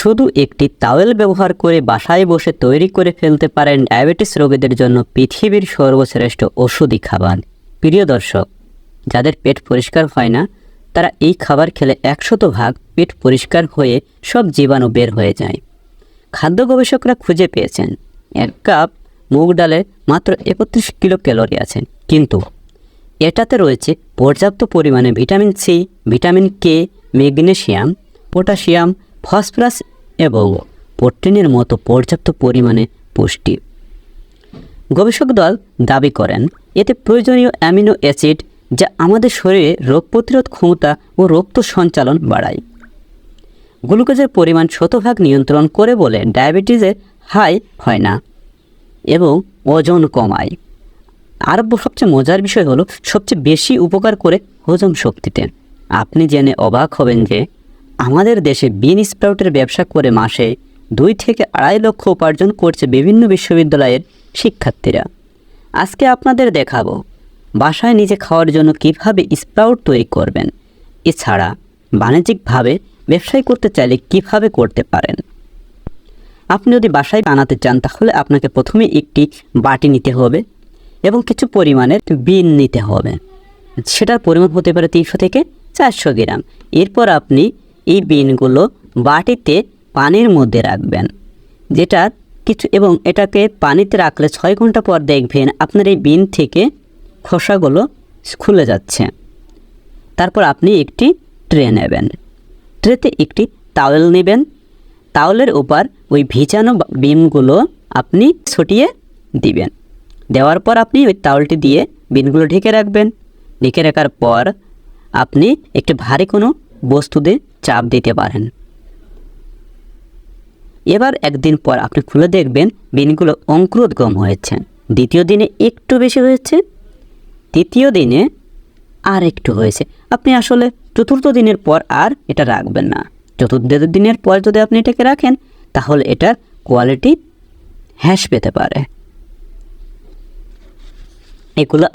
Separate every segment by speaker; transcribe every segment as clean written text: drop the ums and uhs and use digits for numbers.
Speaker 1: শুধু একটি তাওয়েল ব্যবহার করে বাসায় বসে তৈরি করে ফেলতে পারেন ডায়াবেটিস রোগীদের জন্য পৃথিবীর সর্বশ্রেষ্ঠ ওষুধি খাবার। প্রিয় দর্শক, যাদের পেট পরিষ্কার হয় না তারা এই খাবার খেলে 100% পেট পরিষ্কার হয়ে সব জীবাণু বের হয়ে যায়। খাদ্য গবেষকরা খুঁজে পেয়েছেন 1 কাপ মুগ ডালে মাত্র 31 কিলো ক্যালোরি আছে, কিন্তু এটাতে রয়েছে পর্যাপ্ত পরিমাণে vitamin C, vitamin K, magnesium, potassium, phosphorus এবং প্রোটিনের মতো পর্যাপ্ত পরিমাণে পুষ্টি। গবেষক দল দাবি করেন এতে প্রয়োজনীয় অ্যামিনো অ্যাসিড যা আমাদের শরীরে রোগ প্রতিরোধ ক্ষমতা ও রক্ত সঞ্চালন বাড়ায়। গ্লুকোজের পরিমাণ 100% নিয়ন্ত্রণ করে বলে ডায়াবেটিসের হাই হয় না এবং ওজন কমায়। আর সবচেয়ে মজার বিষয় হলো সবচেয়ে বেশি উপকার করে হজম শক্তিতে। আপনি জেনে অবাক হবেন যে আমাদের দেশে বিন স্প্রাউটের ব্যবসা করে মাসে 2 থেকে 2.5 লক্ষ উপার্জন করছে বিভিন্ন বিশ্ববিদ্যালয়ের শিক্ষার্থীরা। আজকে আপনাদের দেখাবো বাসায় নিজে খাওয়ার জন্য কিভাবে স্প্রাউট তৈরি করবেন। এছাড়া বাণিজ্যিকভাবে ব্যবসায় করতে চাইলে কিভাবে করতে পারেন। আপনি যদি বাসায় বানাতে চান তাহলে আপনাকে প্রথমে একটি বাটি নিতে হবে এবং কিছু পরিমাণের বিন নিতে হবে। সেটার পরিমাণ হতে পারে 300 থেকে 400 গ্রাম। এরপর আপনি এই বিনগুলো বাটিতে পানির মধ্যে রাখবেন, যেটা এবং এটাকে পানিতে রাখলে 6 ঘন্টা পর দেখবেন আপনার এই বিন থেকে খোসাগুলো খুলে যাচ্ছে। তারপর আপনি একটি ট্রে নেবেন, ট্রেতে একটি তাওয়েল নেবেন, তাওয়েলের উপর ওই ভিজানো বিনগুলো আপনি ছড়িয়ে দিবেন। দেওয়ার পর আপনি ওই তাওয়েলটি দিয়ে বিনগুলো ঢেকে রাখবেন। ঢেকে রাখার পর আপনি একটি ভারী কোনো বস্তু দিয়ে চাপ দিতে পারেন। এবার একদিন পর আপনি খুলে দেখবেন বিনগুলো অঙ্কুরোদ্গম হয়েছে। দ্বিতীয় দিনে একটু বেশি হয়েছে, তৃতীয় দিনে আর একটু হয়েছে। আপনি আসলে চতুর্থ দিনের পর আর এটা রাখবেন না। চতুর্থ দিনের পর যদি আপনি এটাকে রাখেন তাহলে এটার কোয়ালিটি হ্রাস পেতে পারে। এগুলো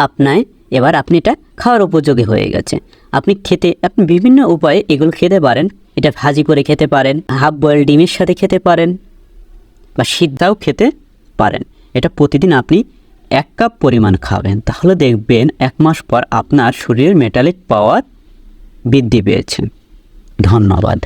Speaker 1: এবার আপনি এটা খাওয়ার উপযোগী হয়ে গেছে। আপনি বিভিন্ন উপায়ে এগুলো খেতে পারেন। এটা ভাজি করে খেতে পারেন, হাফ বয়েল ডিমের সাথে খেতে পারেন বা সিদ্ধাও খেতে পারেন। এটা প্রতিদিন আপনি 1 কাপ পরিমাণ খাবেন, তাহলে দেখবেন 1 মাস পর আপনার শরীরের মেটালিক পাওয়ার বৃদ্ধি পেয়েছে। ধন্যবাদ।